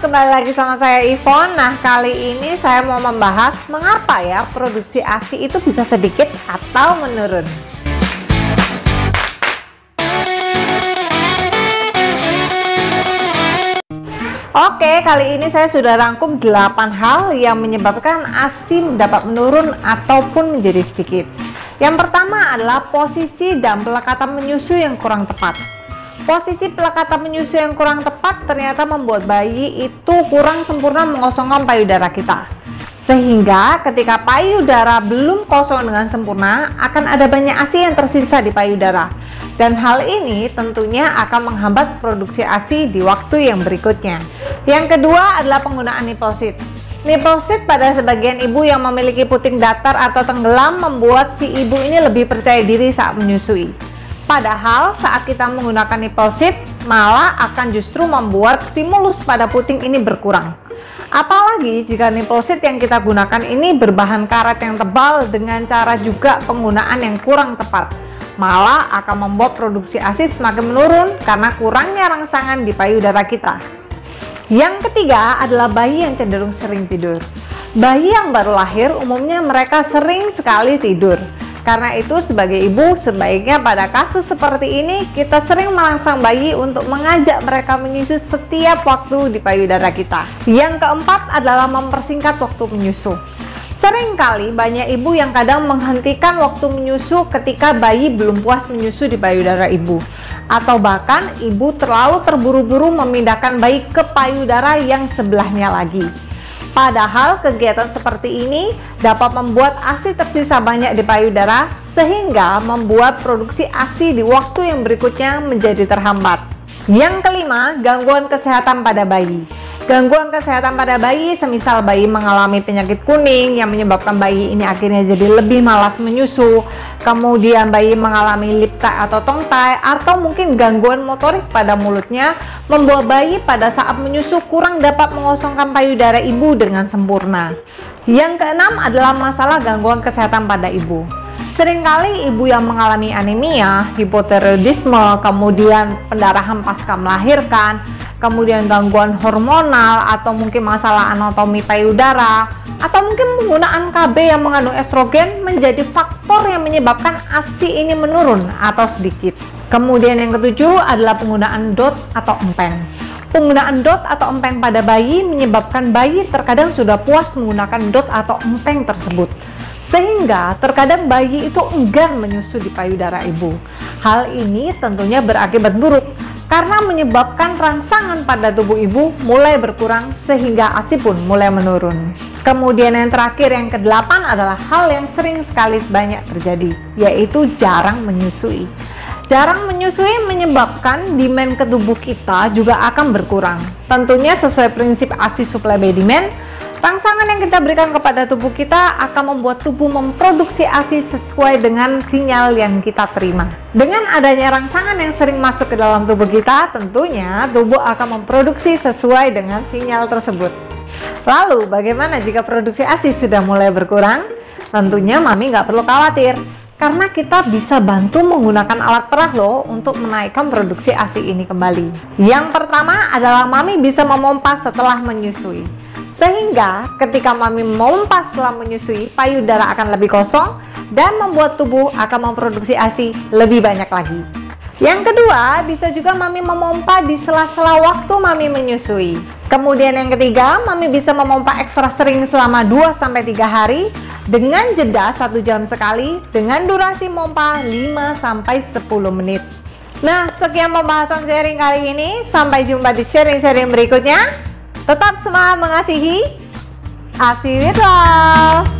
kembali lagi sama saya Ivon. Nah, kali ini saya mau membahas mengapa ya produksi ASI itu bisa sedikit atau menurun. Oke, kali ini saya sudah rangkum 8 hal yang menyebabkan ASI dapat menurun ataupun menjadi sedikit. Yang pertama adalah posisi dan pelekatan menyusui yang kurang tepat. Posisi pelekatan menyusui yang kurang tepat ternyata membuat bayi itu kurang sempurna mengosongkan payudara kita. Sehingga ketika payudara belum kosong dengan sempurna, akan ada banyak ASI yang tersisa di payudara. Dan hal ini tentunya akan menghambat produksi ASI di waktu yang berikutnya. Yang kedua adalah penggunaan nipple seat. Nipple seat pada sebagian ibu yang memiliki puting datar atau tenggelam membuat si ibu ini lebih percaya diri saat menyusui. Padahal saat kita menggunakan nipple seat malah akan justru membuat stimulus pada puting ini berkurang. Apalagi jika nipple seat yang kita gunakan ini berbahan karet yang tebal dengan cara juga penggunaan yang kurang tepat. Malah akan membuat produksi ASI semakin menurun karena kurangnya rangsangan di payudara kita. Yang ketiga adalah bayi yang cenderung sering tidur. Bayi yang baru lahir umumnya mereka sering sekali tidur. Karena itu sebagai ibu sebaiknya pada kasus seperti ini kita sering merangsang bayi untuk mengajak mereka menyusu setiap waktu di payudara kita. Yang keempat adalah mempersingkat waktu menyusu. Seringkali banyak ibu yang kadang menghentikan waktu menyusu ketika bayi belum puas menyusu di payudara ibu. Atau bahkan ibu terlalu terburu-buru memindahkan bayi ke payudara yang sebelahnya lagi. Padahal kegiatan seperti ini dapat membuat ASI tersisa banyak di payudara sehingga membuat produksi ASI di waktu yang berikutnya menjadi terhambat. Yang kelima, gangguan kesehatan pada bayi. Gangguan kesehatan pada bayi semisal bayi mengalami penyakit kuning yang menyebabkan bayi ini akhirnya jadi lebih malas menyusu, kemudian bayi mengalami lip tie atau tongue tie, atau mungkin gangguan motorik pada mulutnya membuat bayi pada saat menyusu kurang dapat mengosongkan payudara ibu dengan sempurna. Yang keenam adalah masalah gangguan kesehatan pada ibu. Seringkali ibu yang mengalami anemia, hipotiroidisme, kemudian pendarahan pasca melahirkan, kemudian gangguan hormonal atau mungkin masalah anatomi payudara atau mungkin penggunaan KB yang mengandung estrogen menjadi faktor yang menyebabkan ASI ini menurun atau sedikit. Kemudian yang ketujuh adalah penggunaan DOT atau empeng. Penggunaan DOT atau empeng pada bayi menyebabkan bayi terkadang sudah puas menggunakan DOT atau empeng tersebut. Sehingga terkadang bayi itu enggan menyusu di payudara ibu. Hal ini tentunya berakibat buruk karena menyebabkan rangsangan pada tubuh ibu mulai berkurang sehingga ASI pun mulai menurun. Kemudian yang terakhir, yang kedelapan adalah hal yang sering sekali banyak terjadi, yaitu jarang menyusui. Jarang menyusui menyebabkan demand ke tubuh kita juga akan berkurang. Tentunya sesuai prinsip ASI supply by demand, rangsangan yang kita berikan kepada tubuh kita akan membuat tubuh memproduksi ASI sesuai dengan sinyal yang kita terima. Dengan adanya rangsangan yang sering masuk ke dalam tubuh kita, tentunya tubuh akan memproduksi sesuai dengan sinyal tersebut. Lalu, bagaimana jika produksi ASI sudah mulai berkurang? Tentunya mami nggak perlu khawatir, karena kita bisa bantu menggunakan alat perah loh untuk menaikkan produksi ASI ini kembali. Yang pertama adalah mami bisa memompa setelah menyusui. Sehingga ketika mami memompa setelah menyusui, payudara akan lebih kosong dan membuat tubuh akan memproduksi ASI lebih banyak lagi. Yang kedua, bisa juga mami memompa di sela-sela waktu mami menyusui. Kemudian yang ketiga, mami bisa memompa ekstra sering selama 2-3 hari dengan jeda 1 jam sekali dengan durasi mompa 5-10 menit. Nah, sekian pembahasan sharing kali ini. Sampai jumpa di sharing-sharing berikutnya. Tetap semangat mengasihi. ASI with Love.